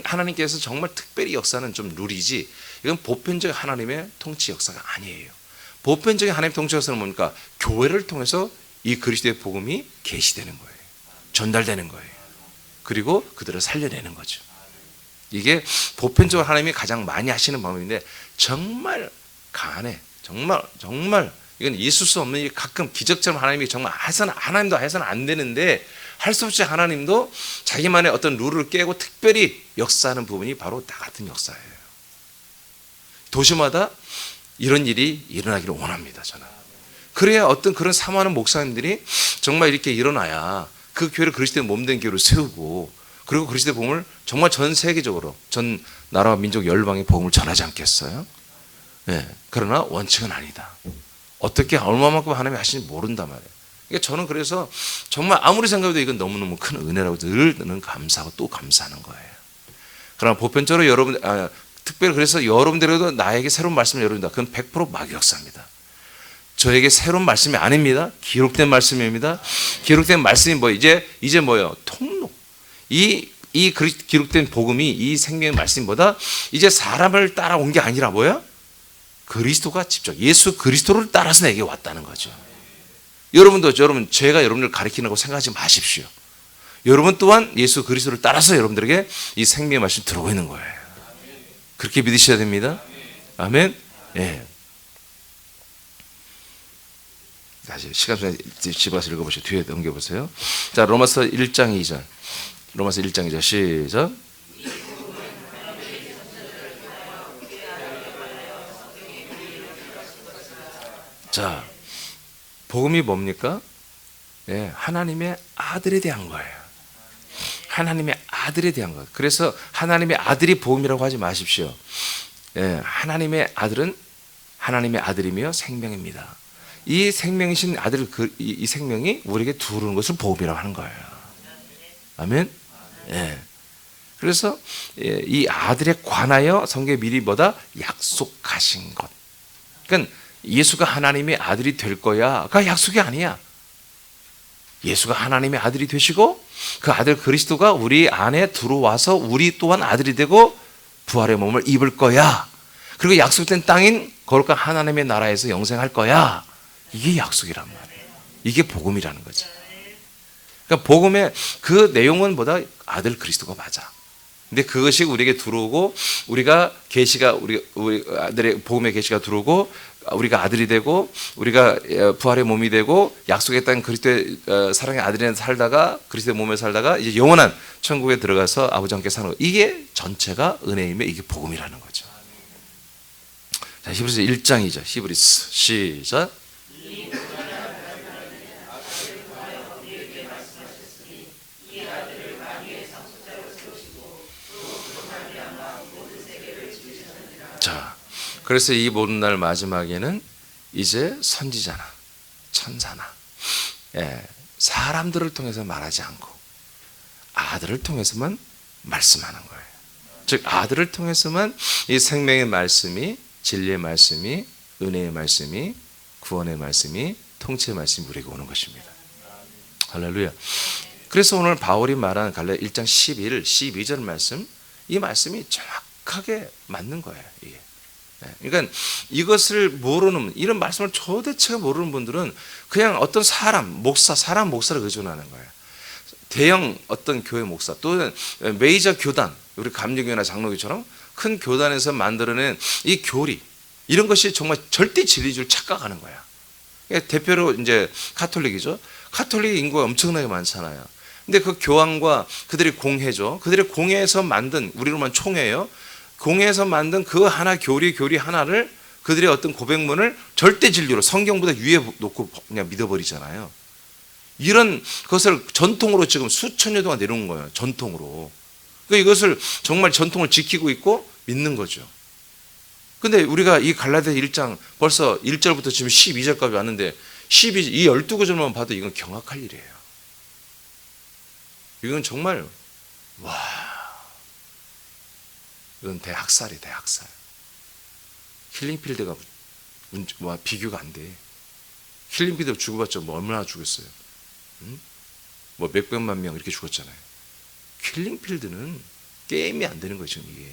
하나님께서 정말 특별히 역사는 좀 룰이지, 이건 보편적 하나님의 통치 역사가 아니에요. 보편적인 하나님의 통치 역사는 뭡니까? 교회를 통해서 이 그리스도의 복음이 계시되는 거예요. 전달되는 거예요. 그리고 그들을 살려내는 거죠. 이게 보편적으로 하나님이 가장 많이 하시는 방법인데 정말 가난해. 정말 이건 있을 수 없는, 가끔 기적처럼 하나님이 정말 하나님도 해서는 안 되는데 할 수 없이 하나님도 자기만의 어떤 룰을 깨고 특별히 역사하는 부분이 바로 나 같은 역사예요. 도시마다 이런 일이 일어나기를 원합니다, 저는. 그래야 어떤 그런 사모하는 목사님들이 정말 이렇게 일어나야 그 교회를 그리스도의 몸된 교회로 세우고, 그리고 그리스도의 복음을 정말 전 세계적으로 전 나라와 민족 열방의 복음을 전하지 않겠어요? 네, 그러나 원칙은 아니다. 어떻게 얼마만큼 하나님이 하시는지 모른단 말이에요. 그러니까 저는 그래서 정말 아무리 생각해도 이건 너무너무 큰 은혜라고 늘 감사하고 또 감사하는 거예요. 그러나 보편적으로 여러분, 특별히 그래서 여러분들에도 나에게 새로운 말씀을 열어준다. 그건 100% 마귀역사입니다. 저에게 새로운 말씀이 아닙니다. 기록된 말씀입니다. 기록된 말씀이 뭐 이제 뭐예요? 통로. 이 기록된 복음이, 이 생명의 말씀보다 이제 사람을 따라온 게 아니라 뭐야? 그리스도가 직접 예수 그리스도를 따라서 내게 왔다는 거죠. 여러분 제가 여러분을 가르치라고 생각하지 마십시오. 여러분 또한 예수 그리스도를 따라서 여러분들에게 이 생명의 말씀이 들어오고 있는 거예요. 그렇게 믿으셔야 됩니다. 아멘. 예. 다시 시간 전에 집에 가서 읽어보세요. 뒤에 넘겨보세요. 자, 로마서 1장 2절. 로마서 1장 2절 시작. 자, 복음이 뭡니까? 예, 하나님의 아들에 대한 거예요. 하나님의 아들에 대한 것. 그래서 하나님의 아들이 복음이라고 하지 마십시오. 예, 하나님의 아들은 하나님의 아들이며 생명입니다. 이 생명이신 아들, 이 생명이 우리에게 들어오는 것을 복음이라고 하는 거예요. 아멘. 예. 그래서 이 아들에 관하여 성경에 미리 뭐다? 약속하신 것. 그러니까 예수가 하나님의 아들이 될 거야가 약속이 아니야. 예수가 하나님의 아들이 되시고 그 아들 그리스도가 우리 안에 들어와서 우리 또한 아들이 되고 부활의 몸을 입을 거야. 그리고 약속된 땅인 거룩한 하나님의 나라에서 영생할 거야. 이게 약속이란 말이에요. 이게 복음이라는 거지. 그러니까 복음의 그 내용은 뭐다? 아들 그리스도가 맞아. 근데 그것이 우리에게 들어오고 우리가 계시가 우리 아들의 복음의 계시가 들어오고 우리가 아들이 되고 우리가 부활의 몸이 되고 약속했던 그리스도의 사랑의 아들이 살다가 그리스도의 몸에 살다가 이제 영원한 천국에 들어가서 아버지와 함께 사는 거. 이게 전체가 은혜이며 이게 복음이라는 거죠. 자, 히브리서 1장이죠. 히브리서 시작. 자, 그래서 이 모든 날 마지막에는 이제 선지자나 천사나 사람들을 통해서 말하지 않고 아들을 통해서만 말씀하는 거예요. 즉 아들을 통해서만 이 생명의 말씀이, 진리의 말씀이, 은혜의 말씀이, 구원의 말씀이, 통치의 말씀이 우리에게 오는 것입니다. 할렐루야. 그래서 오늘 바울이 말한 갈라디아 1장 11, 12절 말씀, 이 말씀이 정확하게 맞는 거예요. 이게. 그러니까 이것을 모르는, 이런 말씀을 도대체 모르는 분들은 그냥 어떤 사람 목사를 의존하는 거예요. 대형 어떤 교회 목사 또는 메이저 교단, 우리 감리교회나 장로교처럼 큰 교단에서 만들어낸 이 교리, 이런 것이 정말 절대 진리인 줄 착각하는 거야. 그러니까 대표로 이제 카톨릭이죠. 카톨릭 인구가 엄청나게 많잖아요. 근데 그 교황과 그들의 공회죠. 그들의 공회에서 만든, 우리로만 총회예요. 공회에서 만든 그 하나 교리 하나를, 그들의 어떤 고백문을 절대 진리로 성경보다 위에 놓고 그냥 믿어버리잖아요. 이런 것을 전통으로 지금 수천 년 동안 내려온 거예요. 전통으로. 그러니까 이것을 정말 전통을 지키고 있고 믿는 거죠. 근데 우리가 이 갈라디아 1장 벌써 1절부터 지금 12절까지 왔는데 이 12구절만 봐도 이건 경악할 일이에요. 이건 정말 이건 대학살이 대학살. 힐링필드가 비교가 안 돼. 힐링필드 죽어봤자 뭐 얼마나 죽었어요. 응? 뭐 몇백만 명 이렇게 죽었잖아요. 힐링필드는 게임이 안 되는 거죠. 이게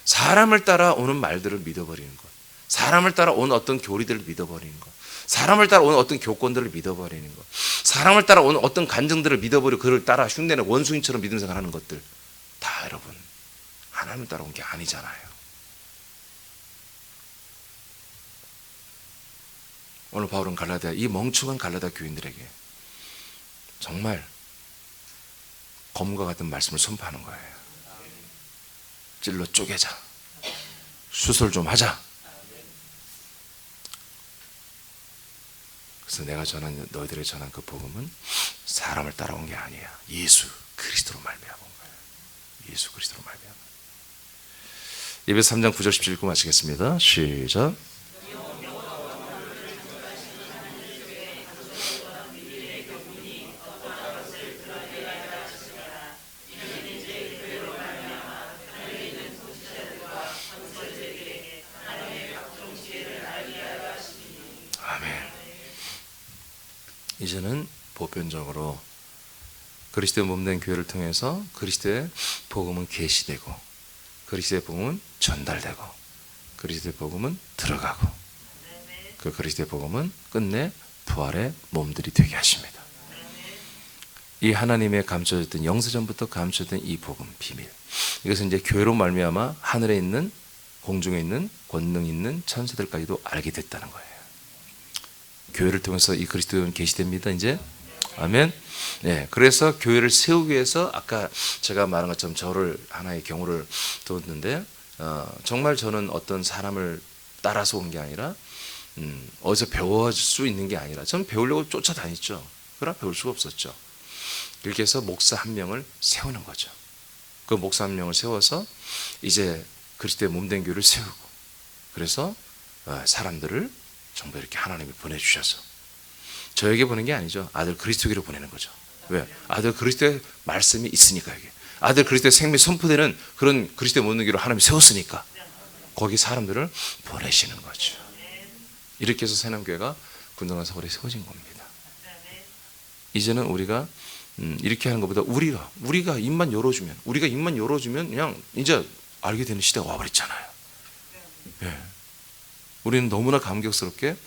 사람을 따라 오는 말들을 믿어버리는 것, 사람을 따라 오는 어떤 교리들을 믿어버리는 것, 사람을 따라 오는 어떤 교권들을 믿어버리는 것, 사람을 따라 오는 어떤 간증들을 믿어버리고 그를 따라 흉내는 원수인처럼 믿음 생활하는 것들, 다 여러분 하나님을 따라온 게 아니잖아요. 오늘 바울은 갈라디아, 이 멍청한 갈라디아 교인들에게 정말 검과 같은 말씀을 선포하는 거예요. 찔러 쪼개자, 수술 좀 하자. 그래서 내가 전한, 너희들에게 전한 그 복음은 사람을 따라온 게 아니야. 예수 그리스도로 말미암은 거야. 예수 그리스도로 말미암은. 예배서 3장 9절 17 읽고 마치겠습니다. 시작. 이제는 보편적으로 그리스도의 몸된 교회를 통해서 그리스도의 복음은 계시되고 그리스도의 복음은 전달되고 그리스도의 복음은 들어가고 그 그리스도의 복음은 끝내 부활의 몸들이 되게 하십니다. 이 하나님의 감춰졌던, 영세전부터 감춰졌던 이 복음 비밀, 이것은 이제 교회로 말미암아 하늘에 있는, 공중에 있는, 권능 있는 천사들까지도 알게 됐다는 거예요. 교회를 통해서 이 그리스도는 계시됩니다. 이제 아멘. 네, 그래서 교회를 세우기 위해서 아까 제가 말한 것처럼 저를 하나의 경우를 뒀는데 정말 저는 어떤 사람을 따라서 온 게 아니라 어디서 배울 수 있는 게 아니라 저는 배우려고 쫓아다녔죠. 그러나 배울 수가 없었죠. 이렇게 해서 목사 한 명을 세우는 거죠. 그 목사 한 명을 세워서 이제 그리스도의 몸된 교회를 세우고, 그래서 사람들을 정말 이렇게 하나님이 보내주셔서 저에게 보낸 게 아니죠. 아들 그리스도에게로 보내는 거죠. 왜? 아들 그리스도의 말씀이 있으니까. 이게 아들 그리스도의 생명이 선포되는 그런 그리스도의 몸된 교회를 하나님이 세웠으니까 거기 사람들을 보내시는 거죠. 이렇게 해서 새남교회가 군동한 서울에 세워진 겁니다. 이제는 우리가 이렇게 하는 것보다 우리가 입만 열어주면 그냥 이제 알게 되는 시대가 와버렸잖아요. 예. 우리는 너무나 감격스럽게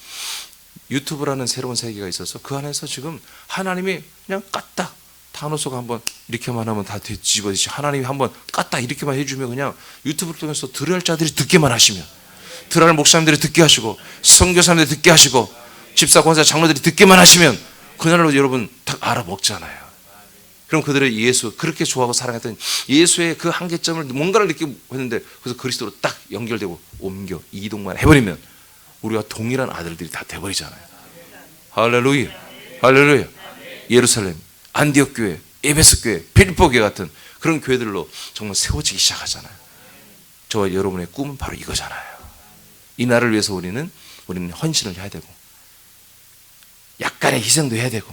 유튜브라는 새로운 세계가 있어서 그 안에서 지금 하나님이 그냥 까딱 타노스가 한번 이렇게만 하면 다 뒤집어지지, 하나님이 한번 까딱 이렇게만 해주면 그냥 유튜브를 통해서 들어야 할 자들이 듣게만 하시면, 들어야 할 목사님들이 듣게 하시고 선교사님들이 듣게 하시고 집사 권사 장로들이 듣게만 하시면 그날로 여러분 다 알아먹잖아요. 그럼 그들의 예수, 그렇게 좋아하고 사랑했던 예수의 그 한계점을 뭔가를 느끼고 했는데, 그래서 그리스도로 딱 연결되고 옮겨 이동만 해버리면 우리가 동일한 아들들이 다 돼버리잖아요. 할렐루야, 할렐루야. 예루살렘, 안디옥 교회, 에베소 교회, 필리포 교회 같은 그런 교회들로 정말 세워지기 시작하잖아요. 저와 여러분의 꿈은 바로 이거잖아요. 이 날을 위해서 우리는 헌신을 해야 되고 약간의 희생도 해야 되고,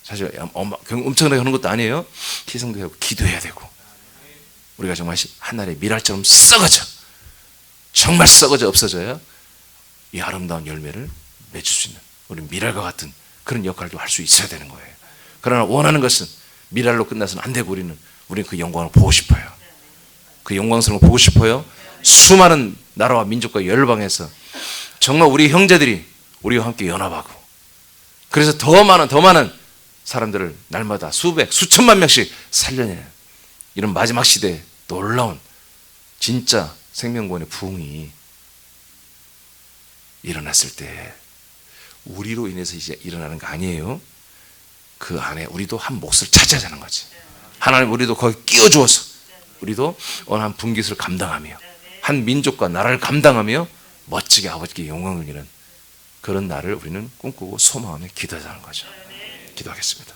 사실 엄청나게 하는 것도 아니에요. 희생도 하고 기도해야 되고, 우리가 정말 하늘의 미랄처럼 썩어져, 정말 썩어져 없어져야 이 아름다운 열매를 맺을 수 있는, 우리 미랄과 같은 그런 역할도 할 수 있어야 되는 거예요. 그러나 원하는 것은 미랄로 끝나서는 안 되고 우리는 그 영광을 보고 싶어요. 그 영광스러운 걸 보고 싶어요. 수많은 나라와 민족과 열방에서 정말 우리 형제들이 우리와 함께 연합하고, 그래서 더 많은 사람들을 날마다 수천만 명씩 살려내는 이런 마지막 시대에 놀라운 진짜 생명구원의 부흥이 일어났을 때 우리로 인해서 이제 일어나는 거 아니에요. 그 안에 우리도 한 몫을 차지해야 하는 거지. 하나님 우리도 거기 끼워주어서 우리도 어느 한 분깃을 감당하며 한 민족과 나라를 감당하며 멋지게 아버지께 영광을 드리는 그런 날을 우리는 꿈꾸고 소망하며 기도하자는 거죠. 기도하겠습니다.